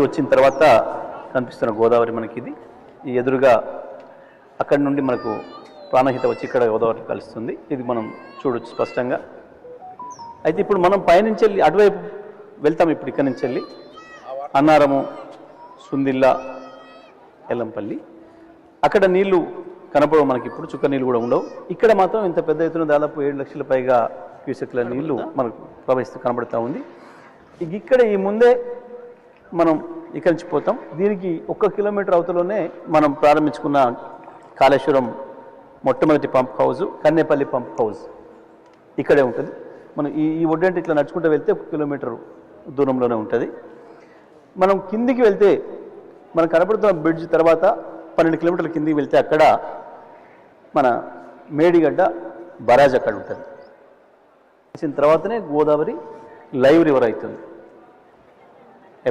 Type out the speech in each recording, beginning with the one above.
వచ్చిన తర్వాత కనిపిస్తున్న గోదావరి మనకి ఇది ఈ ఎదురుగా అక్కడి నుండి మనకు ప్రాణహిత వచ్చి ఇక్కడ గోదావరి కలుస్తుంది. ఇది మనం చూడొచ్చు స్పష్టంగా. అయితే ఇప్పుడు మనం పైనుంచి వెళ్ళి అటువైపు వెళ్తాం. ఇప్పుడు ఇక్కడి నుంచి వెళ్ళి అన్నారము, సుందిల్లా, ఎల్లంపల్లి అక్కడ నీళ్లు కనపడవు మనకి. ఇప్పుడు చుక్క నీళ్ళు కూడా ఉండవు. ఇక్కడ మాత్రం ఇంత పెద్ద ఎత్తున దాదాపు 7 లక్షల పైగా క్యూసెక్ల నీళ్లు మనకు ప్రవహిస్తూ కనబడుతూ ఉంది. ఇక్కడ ఈ ముందే మనం ఇక్కడి నుంచి పోతాం. దీనికి 1 కిలోమీటర్ అవతలోనే మనం ప్రారంభించుకున్న కాళేశ్వరం మొట్టమొదటి pump house, Kannepalli pump house ఇక్కడే ఉంటుంది. మనం ఈ ఒడ్డంటే ఇట్లా నడుచుకుంటూ వెళ్తే 1 కిలోమీటర్ దూరంలోనే ఉంటుంది. మనం కిందికి వెళ్తే మనం కనపడుతున్న బ్రిడ్జ్ తర్వాత 12 కిలోమీటర్ల కిందికి వెళ్తే అక్కడ మన మేడిగడ్డ బరాజ్ అక్కడ ఉంటుంది. వచ్చిన తర్వాతనే గోదావరి లైవ్ రివర్ అవుతుంది.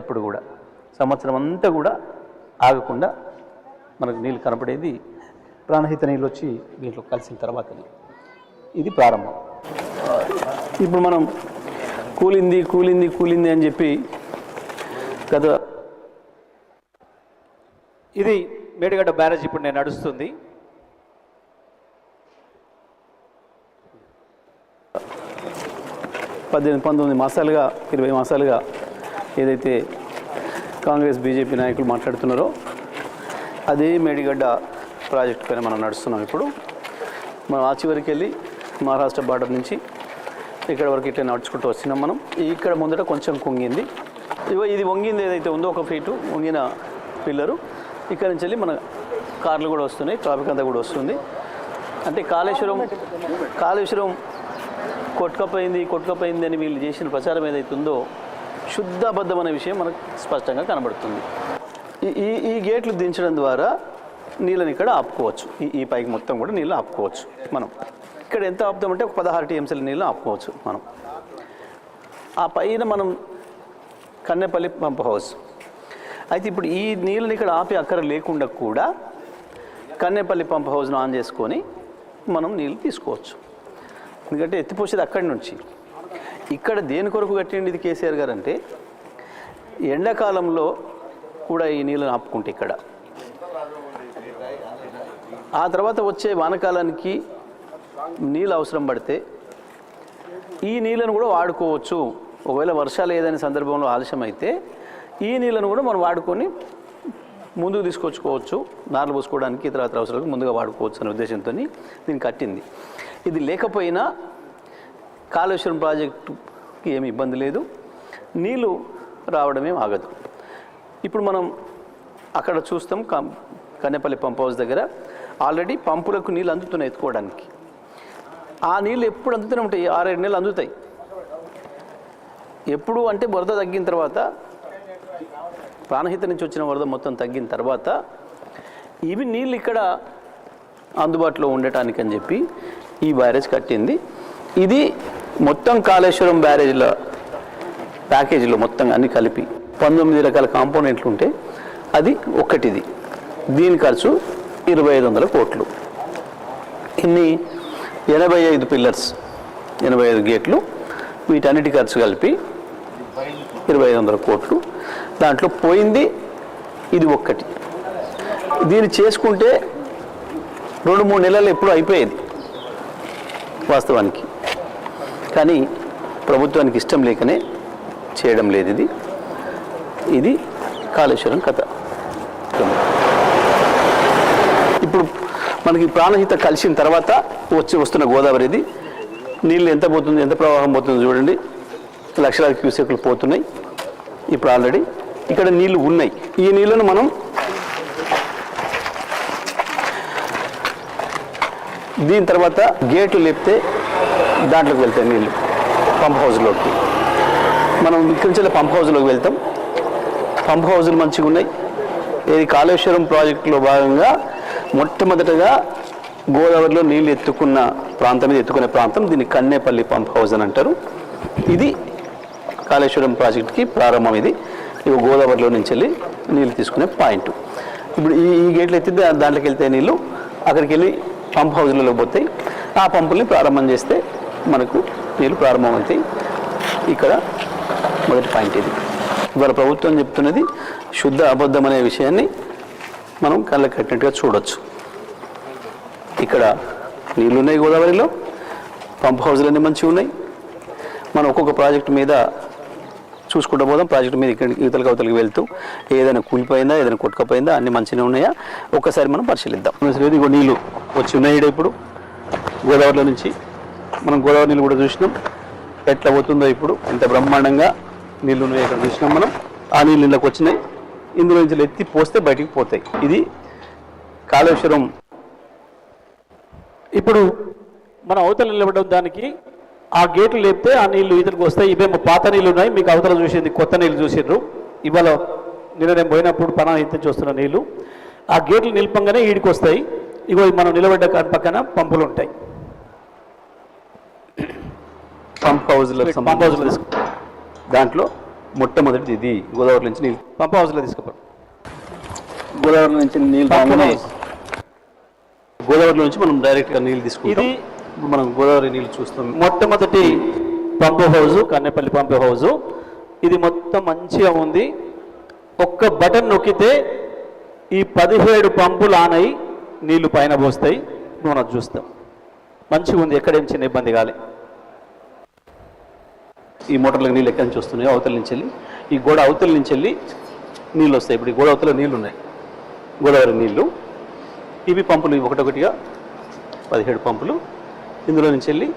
ఎప్పుడు కూడా సంవత్సరం అంతా కూడా ఆగకుండా మనకు నీళ్ళు కనపడేది ప్రాణహిత నీళ్ళు వచ్చి దీంట్లో కలిసిన తర్వాతనే. ఇది ప్రారంభం. ఇప్పుడు మనం కూలింది కూలింది కూలింది అని చెప్పి కదా. ఇది మేడిగడ్డ బ్యారేజ్ ఇప్పుడు నేను నడుస్తుంది. పద్దెనిమిది 19 మాసాలుగా 20 మాసాలుగా ఏదైతే కాంగ్రెస్ బీజేపీ నాయకులు మాట్లాడుతున్నారో అదే మేడిగడ్డ ప్రాజెక్టు పైన మనం నడుస్తున్నాం. ఇప్పుడు మనం ఆ చివరికి వెళ్ళి మహారాష్ట్ర బార్డర్ నుంచి ఇక్కడ వరకు ఇట్లా నడుచుకుంటూ వచ్చినాం. మనం ఇక్కడ ముందట కొంచెం కుంగింది. ఇది వంగింది ఏదైతే ఉందో 1 ఫీటు వంగిన పిల్లరు. ఇక్కడ నుంచి వెళ్ళి మన కార్లు కూడా వస్తున్నాయి, ట్రాఫిక్ అంతా కూడా వస్తుంది. అంటే కాళేశ్వరం కొట్టుకపోయింది అని వీళ్ళు చేసిన ప్రచారం ఏదైతే ఉందో శుద్ధ అబద్ధమైన విషయం మనకు స్పష్టంగా కనబడుతుంది. ఈ గేట్లు దించడం ద్వారా నీళ్ళని ఇక్కడ ఆపుకోవచ్చు. ఈ పైకి మొత్తం కూడా నీళ్ళు ఆపుకోవచ్చు. మనం ఇక్కడ ఎంత ఆపుతామంటే 16 టీఎంసీల నీళ్ళు ఆపుకోవచ్చు మనం. ఆ పైన మనం కన్నేపల్లి పంప్ హౌస్. అయితే ఇప్పుడు ఈ నీళ్ళని ఇక్కడ ఆపే అక్కర లేకుండా కూడా కన్నేపల్లి పంప్ హౌస్ను ఆన్ చేసుకొని మనం నీళ్ళు తీసుకోవచ్చు. ఎందుకంటే ఎత్తిపోసేది అక్కడి నుంచి. ఇక్కడ దేని కొరకు కట్టిండి ఇది కేసీఆర్ గారు అంటే ఎండాకాలంలో కూడా ఈ నీళ్ళని ఆపుకుంటే ఇక్కడ ఆ తర్వాత వచ్చే వానకాలానికి నీళ్ళు అవసరం పడితే ఈ నీళ్ళను కూడా వాడుకోవచ్చు. ఒకవేళ వర్షాలు ఏదైనా సందర్భంలో ఆలస్యం అయితే ఈ నీళ్ళను కూడా మనం వాడుకొని ముందుకు తీసుకొచ్చుకోవచ్చు. నార్లు పోసుకోవడానికి ఇతర అవసరాలకు ముందుగా వాడుకోవచ్చు అనే ఉద్దేశంతో దీన్ని కట్టింది. ఇది లేకపోయినా కాళేశ్వరం ప్రాజెక్టుకి ఏమి ఇబ్బంది లేదు, నీళ్ళు రావడమేం ఆగదు. ఇప్పుడు మనం అక్కడ చూస్తాం కన్నేపల్లి పంప్ హౌస్ దగ్గర ఆల్రెడీ పంపులకు నీళ్ళు అందుతున్నాయి ఎత్తుకోవడానికి. ఆ నీళ్ళు ఎప్పుడు అందుతూనే ఉంటాయి, 6-7 నెలలు అందుతాయి. ఎప్పుడు అంటే వరద తగ్గిన తర్వాత, ప్రాణహిత నుంచి వచ్చిన వరద మొత్తం తగ్గిన తర్వాత ఇవి నీళ్ళు ఇక్కడ అందుబాటులో ఉండటానికి అని చెప్పి ఈ బ్యారేజ్ కట్టింది. ఇది మొత్తం కాళేశ్వరం బ్యారేజ్ల ప్యాకేజీలో మొత్తం అన్ని కలిపి 19 రకాల కాంపోనెంట్లు ఉంటే అది ఒక్కటిది. దీని ఖర్చు 2500 కోట్లు. ఇన్ని 85 పిల్లర్స్, 85 గేట్లు, వీటన్నిటి ఖర్చు కలిపి 2500 కోట్లు. దాంట్లో పోయింది ఇది ఒక్కటి. దీన్ని చేసుకుంటే 2-3 నెలలు ఎప్పుడు అయిపోయేది వాస్తవానికి. కానీ ప్రభుత్వానికి ఇష్టం లేకనే చేయడం లేదు. ఇది కాళేశ్వరం కథ. ఇప్పుడు మనకి ప్రాణహిత కలిసిన తర్వాత వస్తున్న గోదావరి ఇది. నీళ్ళు ఎంత పోతుంది, ఎంత ప్రవాహం పోతుందో చూడండి. లక్షలాది క్యూసెక్లు పోతున్నాయి. ఇప్పుడు ఆల్రెడీ ఇక్కడ నీళ్లు ఉన్నాయి. ఈ నీళ్ళను మనం దీని తర్వాత గేట్లు లేపితే దాంట్లోకి వెళ్తాయి నీళ్ళు పంప్ హౌస్లోకి. మనం ఇక్కడి నుంచి పంప్ హౌస్లోకి వెళ్తాం. పంప్ హౌజులు మంచిగా ఉన్నాయి. ఇది కాళేశ్వరం ప్రాజెక్టులో భాగంగా మొట్టమొదటగా గోదావరిలో నీళ్ళు ఎత్తుకునే ప్రాంతం దీన్ని కన్నేపల్లి పంప్ హౌస్ అని అంటారు. ఇది కాళేశ్వరం ప్రాజెక్టుకి ప్రారంభం. ఇది గోదావరిలో నుంచి వెళ్ళి నీళ్ళు తీసుకునే పాయింట్. ఇప్పుడు ఈ గేట్లు ఎత్తితే దాంట్లోకి వెళ్తే నీళ్ళు అక్కడికి వెళ్ళి పంప్ హౌజ్లలో పోతాయి. ఆ పంపుల్ని ప్రారంభం చేస్తే మనకు నీళ్ళు ప్రారంభమవుతాయి. ఇక్కడ మొదటి పాయింట్ ఇది. ఇవాళ ప్రభుత్వం చెప్తున్నది శుద్ధ అబద్ధం అనే విషయాన్ని మనం కళ్ళకి కట్టినట్టుగా చూడొచ్చు. ఇక్కడ నీళ్ళు ఉన్నాయి, గోదావరిలో పంప్ హౌజులన్నీ మంచిగా ఉన్నాయి. మనం ఒక్కొక్క ప్రాజెక్టు మీద చూసుకుంటూ పోదాం. ప్రాజెక్టు మీద ఇక్కడ యువతలకు అవతలకి వెళ్తూ ఏదైనా కూలిపోయిందా, ఏదైనా కొట్టుకపోయిందా, అన్ని మంచిగా ఉన్నాయా ఒక్కసారి మనం పరిశీలిద్దాం. ఇదిగో నీళ్ళు వచ్చి ఉన్నాయి ఇప్పుడు గోదావరిలో నుంచి. మనం గోదావరి నీళ్ళు కూడా చూసినాం, ఎట్లా పోతుందో ఇప్పుడు, ఎంత బ్రహ్మాండంగా నీళ్ళు ఉన్నాయి ఇక్కడ చూసినాం మనం. ఆ నీళ్ళు ఇళ్ళకి వచ్చినాయి, ఇందులో నుంచి ఎత్తి పోస్తే బయటికి పోతాయి. ఇది కాళేశ్వరం. ఇప్పుడు మనం అవతల నిలబడడం దానికి ఆ గేట్లు లేపితే ఆ నీళ్లు ఇతనికి వస్తాయి. ఇవేమో పాత నీళ్ళు ఉన్నాయి, మీకు అవతల చూసింది కొత్త నీళ్ళు చూసిండ్రు. ఇవాళ నేను పోయినప్పుడు పనాహిత చూస్తున్న నీళ్లు ఆ గేట్లు నిలిపంగానే ఈడికి వస్తాయి. ఇగో మనం నిలబడ్డ పక్కన పంపులు ఉంటాయి. పంప్ హౌజ్లో దాంట్లో మొట్టమొదటిది ఇది గోదావరి నుంచి నీళ్ళు. పంప్ హౌస్లో తీసుకుపోయి గోదావరి నుంచి నీళ్ళు గోదావరిలో నుంచి మనం డైరెక్ట్గా నీళ్ళు తీసుకుంటాం. ఇప్పుడు మనం గోదావరి నీళ్ళు చూస్తాం. మొట్టమొదటి పంపు హౌజు కన్నెపల్లి పంపు హౌజు. ఇది మొత్తం మంచిగా ఉంది. ఒక్క బటన్ నొక్కితే ఈ 17 పంపులు ఆన్ అయి నీళ్లు పైన పోస్తాయి. మనం చూస్తాం, మంచిగా ఉంది, ఎక్కడేం చిన్న ఇబ్బంది కాలే. ఈ మోటార్లకు నీళ్ళు ఎక్కడి నుంచి వస్తున్నాయో అవతల నుంచి వెళ్ళి ఈ గోడ అవతల నుంచి వెళ్ళి నీళ్ళు వస్తాయి. ఇప్పుడు ఈ గోడ అవతల నీళ్ళు ఉన్నాయి, గోదావరి నీళ్ళు. ఇవి పంపులు ఒకటొకటిగా 17 పంపులు ఇందులో నుంచి వెళ్ళి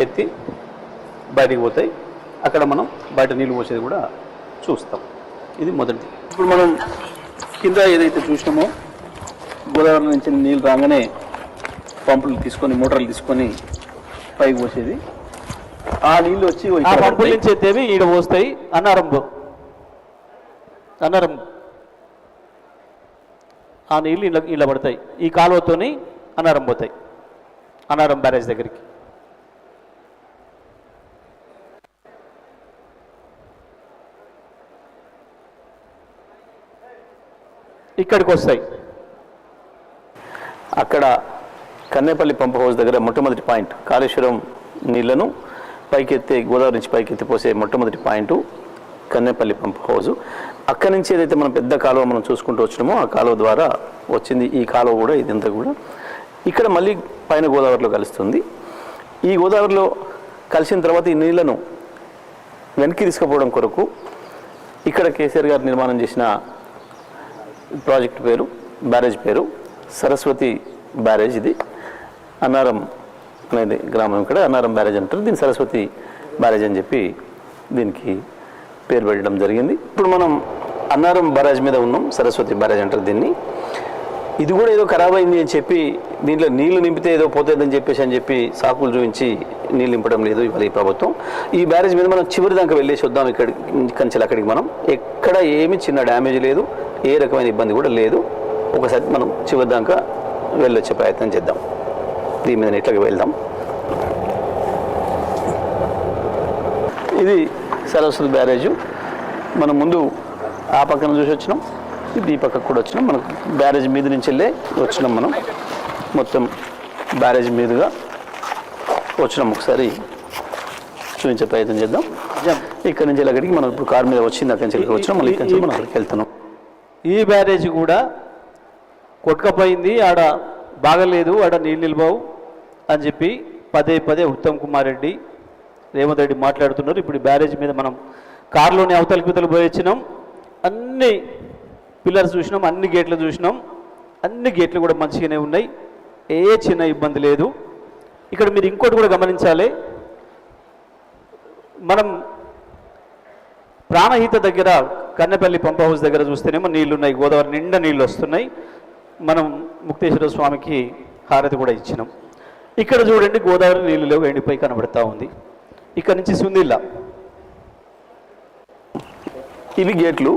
ఎత్తి బయటికి పోతాయి. అక్కడ మనం బయట నీళ్ళు పోసేది కూడా చూస్తాం. ఇది మొదటిది. ఇప్పుడు మనం కింద ఏదైతే చూసినామో గోదావరి నుంచి నీళ్ళు రాగానే పంపులు తీసుకొని మోటార్లు తీసుకొని పైకి పోసేది. ఆ నీళ్ళు వచ్చి ఆ పంపుల నుంచి ఎత్తేవి ఈడ పోస్తాయి. అన్నారం ఆ నీళ్ళు ఇళ్ళ పడతాయి. ఈ కాలువతోని అన్నారం పోతాయి, అన్నారం బ్యారేజ్ దగ్గరికి. ఇక్కడికి వస్తాయి. అక్కడ కన్నేపల్లి పంప్ హౌస్ దగ్గర మొట్టమొదటి పాయింట్ కాళేశ్వరం నీళ్లను పైకెత్తే, గోదావరి నుంచి పైకెత్తి పోసే మొట్టమొదటి పాయింట్ కన్నేపల్లి పంప్ హౌజు. అక్కడి నుంచి ఏదైతే మనం పెద్ద కాలువ మనం చూసుకుంటూ వచ్చినామో ఆ కాలువ ద్వారా వచ్చింది ఈ కాలువ కూడా. ఇదంతా కూడా ఇక్కడ మళ్ళీ పైన గోదావరిలో కలుస్తుంది. ఈ గోదావరిలో కలిసిన తర్వాత ఈ నీళ్లను వెనక్కి తీసుకుపోవడం కొరకు ఇక్కడ కేసీఆర్ గారు నిర్మాణం చేసిన ప్రాజెక్ట్ పేరు, బ్యారేజ్ పేరు సరస్వతి బ్యారేజ్. ఇది అన్నారం అనేది గ్రామం, ఇక్కడ అన్నారం బ్యారేజ్ అంటారు. దీన్ని సరస్వతి బ్యారేజ్ అని చెప్పి దీనికి పేరు పెట్టడం జరిగింది. ఇప్పుడు మనం అన్నారం బ్యారేజ్ మీద ఉన్నాం, సరస్వతి బ్యారేజ్ అంటారు దీన్ని. ఇది కూడా ఏదో ఖరాబ్ అయింది అని చెప్పి దీంట్లో నీళ్లు నింపితే ఏదో పోతుందని చెప్పి సాకులు చూపించి నీళ్ళు నింపడం లేదు ఇవాళ ఈ ప్రభుత్వం. ఈ బ్యారేజ్ మీద మనం చివరి దాకా వెళ్ళేసి వద్దాం. కంచెలు అక్కడికి మనం ఎక్కడ ఏమి చిన్న డ్యామేజ్ లేదు, ఏ రకమైన ఇబ్బంది కూడా లేదు. ఒకసారి మనం చివరి దాకా వెళ్ళొచ్చే ప్రయత్నం చేద్దాం. దీని మీద ఇట్లాగా వెళ్దాం. ఇది సరస్వతి బ్యారేజు. మనం ముందు ఆ పక్కన చూసి వచ్చినాం, ఇది ఈ పక్కకు కూడా వచ్చినాం. మనకు బ్యారేజ్ మీద నుంచి వెళ్ళే వచ్చినాం. మనం మొత్తం బ్యారేజ్ మీదుగా వచ్చినాం. ఒకసారి చూపించే ప్రయత్నం చేద్దాం. ఇక్కడ నుంచి అక్కడికి మనం ఇప్పుడు కారు మీద వచ్చింది, అక్కడి నుంచి ఇక్కడికి వచ్చినాం. మళ్ళీ ఇక్కడి నుంచి మనం అక్కడికి వెళ్తున్నాం. ఈ బ్యారేజ్ కూడా కొట్టుకపోయింది, ఆడ బాగలేదు, ఆడ నీళ్ళు నిలబవు అని చెప్పి పదే ఉత్తమ్ కుమార్ రెడ్డి, రేవంత్ రెడ్డి మాట్లాడుతున్నారు. ఇప్పుడు బ్యారేజ్ మీద మనం కారులోని అవతలకి పోయి వచ్చినాం. అన్ని పిల్లర్స్ చూసినాం, అన్ని గేట్లు చూసినాం. అన్ని గేట్లు కూడా మంచిగానే ఉన్నాయి, ఏ చిన్న ఇబ్బంది లేదు. ఇక్కడ మీరు ఇంకోటి కూడా గమనించాలి. మనం ప్రాణహిత దగ్గర కన్నెపల్లి పంప్ హౌస్ దగ్గర చూస్తేనేమో నీళ్లు ఉన్నాయి, గోదావరి నిండా నీళ్ళు వస్తున్నాయి. మనం ముక్తేశ్వర స్వామికి హారతి కూడా ఇచ్చినాం. ఇక్కడ చూడండి గోదావరి నీళ్ళు లేవు, ఎండిపోయి కనబడతా ఉంది. ఇక్కడ నుంచి సుందిల్లా ఇవి గేట్లు.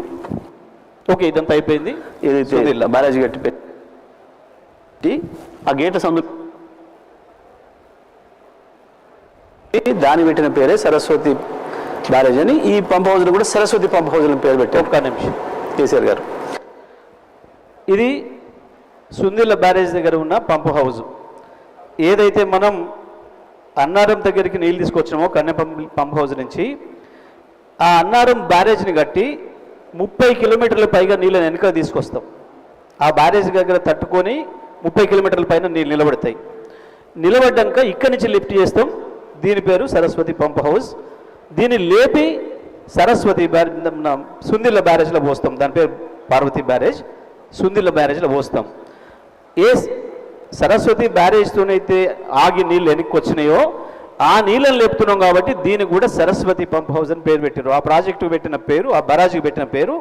ఓకే, ఇదంతా అయిపోయింది. ఏదైతే బ్యారేజ్ గట్టి పెట్టి ఆ గేట్ల సందు దాని పెట్టిన పేరే సరస్వతి బ్యారేజ్ అని. ఈ పంప్ హౌస్లో కూడా సరస్వతి పంప్ హౌస్ అని పేరు పెట్టారు. ఒక్క నిమిషం కేసీఆర్ గారు. ఇది సుందిల్ల బ్యారేజ్ దగ్గర ఉన్న పంప్ హౌస్. ఏదైతే మనం అన్నారం దగ్గరికి నీళ్ళు తీసుకొచ్చినామో కన్నెపల్లి పంప్ హౌస్ నుంచి, ఆ అన్నారం బ్యారేజ్ని కట్టి 30 కిలోమీటర్ల పైగా నీళ్ళని వెనక తీసుకొస్తాం. ఆ బ్యారేజ్ దగ్గర తట్టుకొని 30 కిలోమీటర్ల పైన నీళ్ళు నిలబడతాయి. నిలబడ్డాక ఇక్కడి నుంచి లిఫ్ట్ చేస్తాం. దీని పేరు సరస్వతి పంప్ హౌస్. దీన్ని లేపి సరస్వతి సుందిళ్ళ బ్యారేజ్లో పోస్తాం. దాని పేరు పార్వతి బ్యారేజ్. సుందిళ్ళ బ్యారేజ్లో పోస్తాం. ఏ సరస్వతి బ్యారేజ్తోనైతే ఆగి నీళ్ళు వెనక్కి వచ్చినాయో ఆ నీళ్ళని లేపుతున్నాం కాబట్టి దీనికి కూడా సరస్వతి పంప్ హౌస్ అని పేరు పెట్టినారు. ఆ ప్రాజెక్టుకు పెట్టిన పేరు, ఆ బరాజ్కి పెట్టిన పేరు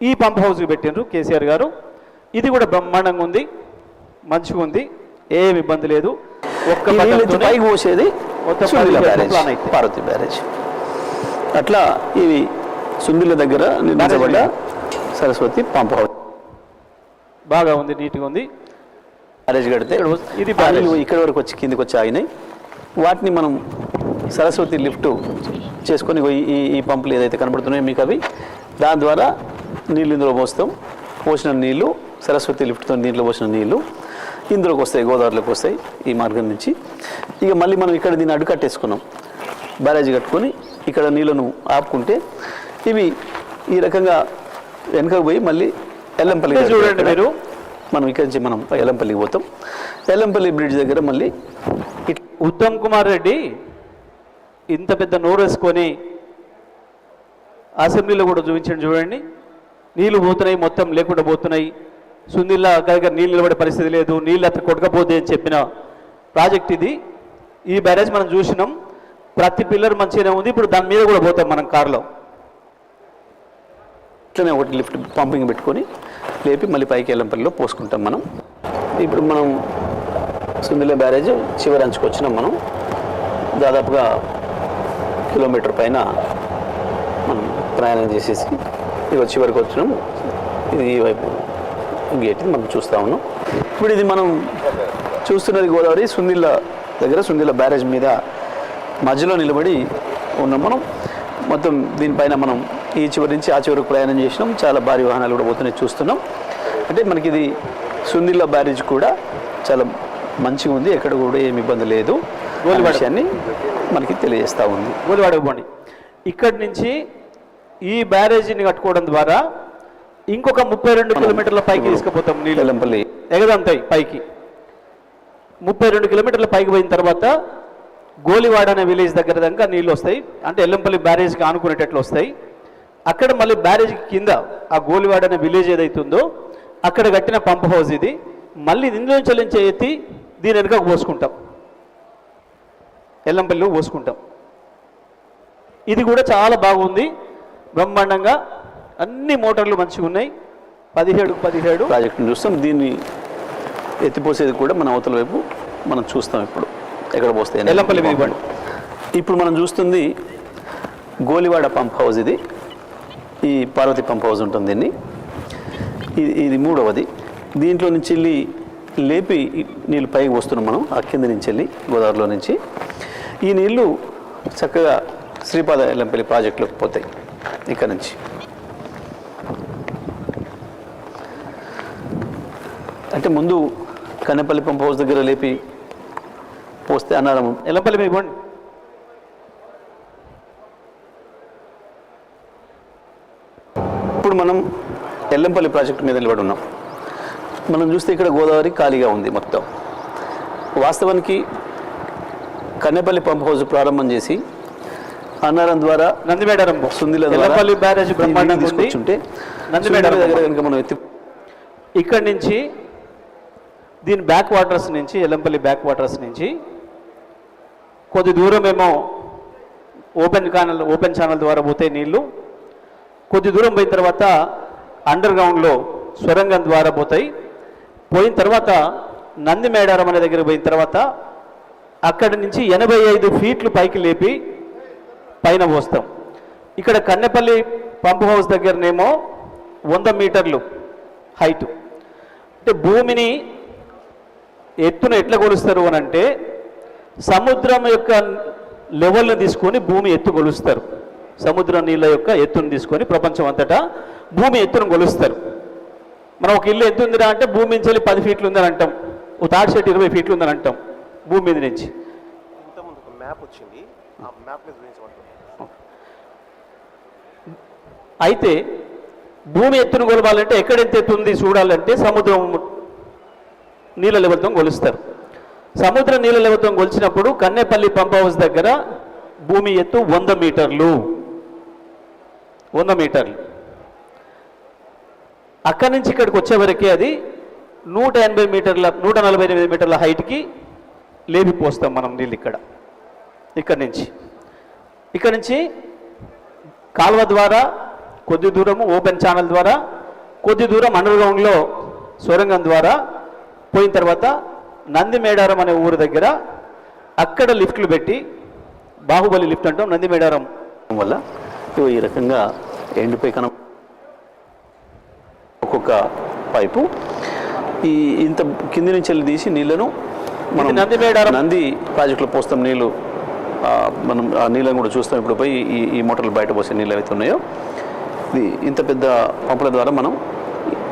ఈ పంప్ హౌస్కి పెట్టినారు కేసీఆర్ గారు. ఇది కూడా బ్రహ్మాండంగా ఉంది, మంచిగా ఉంది, ఏమి ఇబ్బంది లేదు. ఒక్క పైకి పోసేది పార్వతి బ్యారేజ్. అట్లా ఇవి సుందిళ్ళ దగ్గర నిర్మించబడ్డ సరస్వతి పంప్ హౌస్ బాగా ఉంది, నీట్గా ఉంది. బ్యారేజ్ కడితే ఇది ఇక్కడ వరకు వచ్చి కిందికి వచ్చి ఆగినాయి. వాటిని మనం సరస్వతి లిఫ్ట్ చేసుకొని ఈ పంపులు ఏదైతే కనబడుతున్నాయో మీకు అవి దాని ద్వారా నీళ్ళు ఇందులో పోసిన నీళ్ళు సరస్వతి లిఫ్ట్తో నీళ్ళు పోసిన నీళ్ళు ఇందులోకి వస్తాయి, గోదావరిలోకి వస్తాయి ఈ మార్గం నుంచి. ఇక మళ్ళీ మనం ఇక్కడ దీన్ని అడ్డుకట్టేసుకున్నాం, బ్యారేజ్ కట్టుకొని ఇక్కడ నీళ్ళను ఆపుకుంటే ఇవి ఈ రకంగా వెనకకు పోయి మళ్ళీ ఎల్లంపల్లి చూడండి మీరు. మనం ఇక్కడి నుంచి మనం ఎల్లంపల్లికి పోతాం. ఎల్లంపల్లి బ్రిడ్జ్ దగ్గర మళ్ళీ ఉత్తమ్ కుమార్ రెడ్డి ఇంత పెద్ద నోరు వేసుకొని అసెంబ్లీలో కూడా చూపించండి. చూడండి, నీళ్లు పోతున్నాయి, మొత్తం లేకుండా పోతున్నాయి, సుందిల్లా దగ్గర నీళ్ళు నిలబడే పరిస్థితి లేదు, నీళ్ళు అట్లా కొట్టకపోతే అని చెప్పిన ప్రాజెక్ట్ ఇది. ఈ బ్యారేజ్ మనం చూసినాం, ప్రతి పిల్లర్ మంచిగానే ఉంది. ఇప్పుడు దాని మీద కూడా పోతాం మనం కారులో. ఇట్లనే ఒకటి లిఫ్ట్ పంపింగ్ పెట్టుకొని లేపి మళ్ళీ పైకి ఎల్లంపల్లిలో పోసుకుంటాం మనం. ఇప్పుడు మనం సుందిల్ల బ్యారేజ్ చివరి అంచుకు వచ్చినాం. మనం దాదాపుగా కిలోమీటర్ పైన మనం ప్రయాణం చేసేసి ఇక చివరికి వచ్చినాం. ఇది ఈ వైపు గేట్ మనం చూస్తూ ఉన్నాం. ఇప్పుడు ఇది మనం చూస్తున్నది గోదావరి సుందిల్ల దగ్గర, సుందిల్ల బ్యారేజ్ మీద మధ్యలో నిలబడి ఉన్నాం మనం. మొత్తం దీనిపైన మనం ఈ చివరి నుంచి ఆ చివరికి ప్రయాణం చేసినాం. చాలా భారీ వాహనాలు కూడా పోతున్నాయి చూస్తున్నాం. అంటే మనకి ఇది సుందిల్ల బ్యారేజ్ కూడా చాలా మంచిగా ఉంది, ఎక్కడ కూడా ఏమి ఇబ్బంది లేదు. విషయాన్ని మనకి తెలియజేస్తూ ఉంది. గోలివాడకు ఇక్కడి నుంచి ఈ బ్యారేజీని కట్టుకోవడం ద్వారా ఇంకొక 32 కిలోమీటర్ల పైకి తీసుకుపోతాం నీళ్ళు. ఎల్లంపల్లి ఎగదంతాయి పైకి 32 కిలోమీటర్ల పైకి పోయిన తర్వాత గోలివాడ అనే విలేజ్ దగ్గర దాకా నీళ్ళు వస్తాయి. అంటే ఎల్లంపల్లి బ్యారేజ్కి ఆనుకునేటట్లు వస్తాయి. అక్కడ మళ్ళీ బ్యారేజ్కి కింద ఆ గోలివాడ అనే విలేజ్ ఏదైతుందో అక్కడ కట్టిన పంప్ హౌస్ ఇది. మళ్ళీ ఇందులో చెల్లించే ఎత్తి దీని వెనుకకు పోసుకుంటాం, ఎల్లంపల్లిలో పోసుకుంటాం. ఇది కూడా చాలా బాగుంది, బ్రహ్మాండంగా అన్ని మోటార్లు మంచిగా ఉన్నాయి. 17 ప్రాజెక్టును చూస్తాం. దీన్ని ఎత్తిపోసేది కూడా మన అవతల వైపు మనం చూస్తాం. ఇప్పుడు ఎక్కడ పోస్తాయి ఎల్లంపల్లి మీద. ఇప్పుడు మనం చూస్తుంది గోలివాడ పంప్ హౌస్. ఇది ఈ పార్వతి పంప్ హౌస్ ఉంటుంది. దీన్ని ఇది మూడవది. దీంట్లో నుంచి వెళ్ళి లేపి నీళ్ళు పైకి వస్తున్నాం మనం ఆ కింద నుంచి వెళ్ళి గోదావరిలో నుంచి. ఈ నీళ్లు చక్కగా శ్రీపాద ఎల్లంపల్లి ప్రాజెక్టులోకి పోతాయి. ఇక్కడ నుంచి అంటే ముందు కన్నెపల్లి పంప్ హౌస్ దగ్గర లేపి పోస్తే అన్నారం ఎల్లంపల్లి మీద ఇవ్వండి. ఇప్పుడు మనం ఎల్లంపల్లి ప్రాజెక్టు మీద నిలబడి ఉన్నాం. మనం చూస్తే ఇక్కడ గోదావరి ఖాళీగా ఉంది మొత్తం. వాస్తవానికి కన్నెపల్లి పంప్ హౌస్ ప్రారంభం చేసి అన్నారం ద్వారా నందిమేడారం సుందిల ఎల్లంపల్లి బ్యారేజ్ బ్రహ్మాండంగా తీసుకొచ్చుంటే నందిమేడారం దగ్గర కనుక మనం ఇక్కడి నుంచి దీని బ్యాక్ వాటర్స్ నుంచి ఎల్లంపల్లి బ్యాక్ వాటర్స్ నుంచి కొద్ది దూరం ఏమో ఓపెన్ ఛానల్ ద్వారా పోతే నీళ్లు, కొద్ది దూరం పోయిన తర్వాత అండర్ గ్రౌండ్లో సొరంగం ద్వారా పోతాయి. పోయిన తర్వాత నందిమేడారం అనే దగ్గర పోయిన తర్వాత అక్కడి నుంచి 85 ఫీట్లు పైకి లేపి పైన పోస్తాం. ఇక్కడ కన్నెపల్లి పంప్ హౌస్ దగ్గరనేమో 100 మీటర్లు హైటు. అంటే భూమిని ఎత్తున ఎట్లా కొలుస్తారు అని అంటే సముద్రం యొక్క లెవెల్ని తీసుకొని భూమి ఎత్తు కొలుస్తారు. సముద్ర నీళ్ళ యొక్క ఎత్తును తీసుకొని ప్రపంచం అంతటా భూమి ఎత్తును కొలుస్తారు. మనం ఒక ఇల్లు ఎత్తు ఉందిరా అంటే భూమి నుంచి వెళ్ళి 10 ఫీట్లు ఉందని అంటాం, ఓ తాటి చెట్టు 20 ఫీట్లు ఉందని అంటాం భూమి మీద నుంచి. అయితే భూమి ఎత్తును కొలవాలంటే ఎక్కడ ఎంత ఎత్తు ఉంది చూడాలంటే సముద్రం నీళ్ళ లెవెల్తో కొలుస్తారు. సముద్ర నీళ్ళ లెవెల్తో కొలిచినప్పుడు కన్నెపల్లి పంప్ హౌస్ దగ్గర భూమి ఎత్తు 100 మీటర్లు. 100 మీటర్లు. అక్కడి నుంచి ఇక్కడికి వచ్చేవరకే అది 180 మీటర్ల 148 మీటర్ల హైట్కి లేపిపోస్తాం మనం నీళ్ళు ఇక్కడి నుంచి కాలువ ద్వారా కొద్ది దూరము ఓపెన్ ఛానల్ ద్వారా కొద్ది దూరం అండర్గ్రౌండ్లో సొరంగం ద్వారా పోయిన తర్వాత నందిమేడారం అనే ఊరు దగ్గర అక్కడ లిఫ్ట్లు పెట్టి బాహుబలి లిఫ్ట్ అంటాం నందిమేడారం వల్ల ఈ రకంగా ఎండిపోయి ఒక్కొక్క పైపు ఈ ఇంత కింది నుంచి వెళ్ళి తీసి నీళ్లను మనం నంది ప్రాజెక్టులో పోస్తాం. నీళ్లు మనం ఆ నీళ్ళని కూడా చూస్తాం. ఇప్పుడు పోయి ఈ మోటార్లు బయట పోసే నీళ్ళు అయితే ఉన్నాయో ఇది ఇంత పెద్ద పంపుల ద్వారా మనం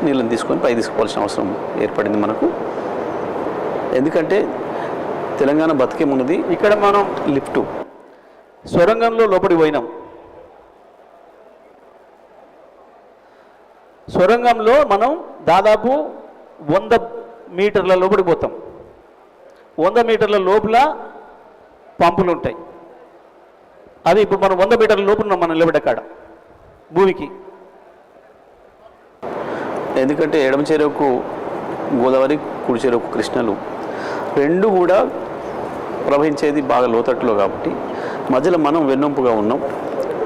నీళ్ళని తీసుకొని పై తీసుకోవాల్సిన అవసరం ఏర్పడింది మనకు. ఎందుకంటే తెలంగాణ బతికేమున్నది ఇక్కడ మనం లిఫ్టు సొరంగంలో లోపలికి పోయినాం. సొరంగంలో మనం దాదాపు 100 మీటర్ల లోపలికి పోతాం. 100 మీటర్ల లోపల పంపులు ఉంటాయి. అది ఇప్పుడు మనం 100 మీటర్ల లోపల మనం నిలబడ్డ కాడ భూమికి. ఎందుకంటే ఎడమ చెరువుకు గోదావరి, కుడి చెరువుకు కృష్ణలు రెండు కూడా ప్రవహించేది బాగా లోతట్టులో కాబట్టి మధ్యలో మనం వెన్నొంపుగా ఉన్నాం.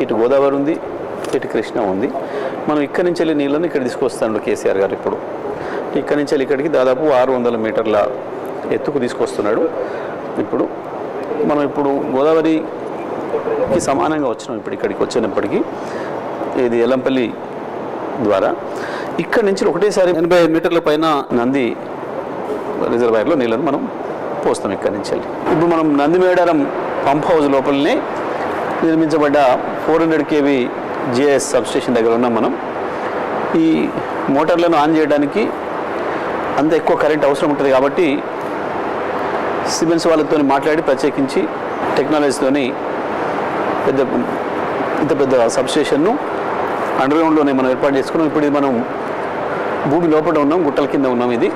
ఇటు గోదావరి ఉంది, ఇటు కృష్ణ ఉంది. మనం ఇక్కడి నుంచి వెళ్ళి నీళ్ళని ఇక్కడ తీసుకొస్తాడు కేసీఆర్ గారు. ఇప్పుడు ఇక్కడి నుంచి వెళ్ళి ఇక్కడికి దాదాపు 600 మీటర్ల ఎత్తుకు తీసుకొస్తున్నాడు. ఇప్పుడు మనం గోదావరికి సమానంగా వచ్చినాం. ఇప్పుడు ఇక్కడికి వచ్చినప్పటికీ ఇది ఎల్లంపల్లి ద్వారా ఇక్కడి నుంచి ఒకటేసారి 85 మీటర్ల పైన నంది రిజర్వాయర్లో నీళ్ళను మనం పోస్తాం ఇక్కడి నుంచి వెళ్ళి. ఇప్పుడు మనం నందిమేడారం పంప్ హౌస్ లోపలనే నిర్మించబడ్డ 400 kV జిఎస్ సబ్స్టేషన్ దగ్గర ఉన్నాం మనం. ఈ మోటార్లను ఆన్ చేయడానికి అంత ఎక్కువ కరెంట్ అవసరం ఉంటుంది కాబట్టి సిమెన్స్ వాళ్ళతో మాట్లాడి ప్రత్యేకించి టెక్నాలజీతోని ఇంత పెద్ద సబ్స్టేషన్ను అండర్గ్రౌండ్లోనే మనం ఏర్పాటు చేసుకున్నాం. ఇప్పుడు ఇది మనం భూమి లోపల ఉన్నాం, గుట్టల కింద ఉన్నాం. ఇది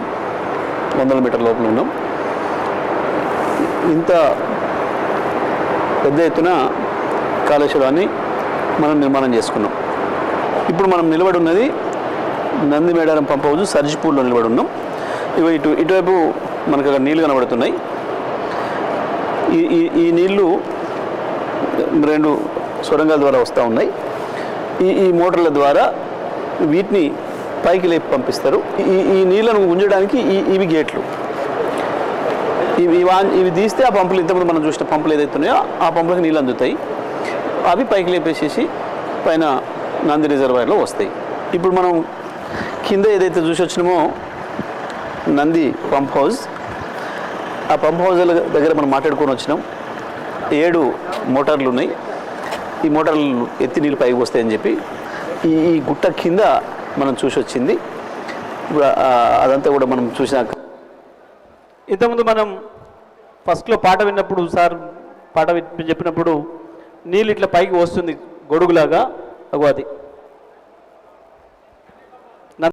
100 మీటర్ల లోపల ఉన్నాం. ఇంత పెద్ద ఎత్తున కాళేశ్వరాన్ని మనం నిర్మాణం చేసుకున్నాం. ఇప్పుడు మనం నిలబడి ఉన్నది నందిమేడారం పంప్ హౌస్ సర్జిపూర్లో నిలబడి ఉన్నాం. ఇటువైపు మనకు అక్కడ నీళ్లు కనబడుతున్నాయి. ఈ నీళ్లు 2 సొరంగాల ద్వారా వస్తూ ఉన్నాయి. ఈ మోటార్ల ద్వారా వీటిని పైకి లేపి పంపిస్తారు. ఈ నీళ్లను ఉంచడానికి ఇవి గేట్లు. ఇవి తీస్తే ఆ పంపులు ఇంతకుముందు మనం చూసిన పంపులు ఏదైతే ఉన్నాయో ఆ పంపులకు నీళ్ళు అందుతాయి. అవి పైకి లేపేసేసి పైన నంది రిజర్వాయర్లో వస్తాయి. ఇప్పుడు మనం కింద ఏదైతే చూసి వచ్చినామో నంది పంప్ హౌస్, ఆ పంప్ హౌస్ల దగ్గర మనం మాట్లాడుకొని వచ్చినాం. 7 మోటార్లు ఉన్నాయి. ఈ మోటార్లు ఎత్తి నీళ్ళు పైకి వస్తాయని చెప్పి ఈ గుట్ట కింద మనం చూసి వచ్చింది. ఇప్పుడు అదంతా కూడా మనం చూసినాక ఇంతకుముందు మనం ఫస్ట్లో పాట విన్నప్పుడు సార్ పాట చెప్పినప్పుడు నీళ్ళు ఇట్లా పైకి వస్తుంది గొడుగులాగా. అది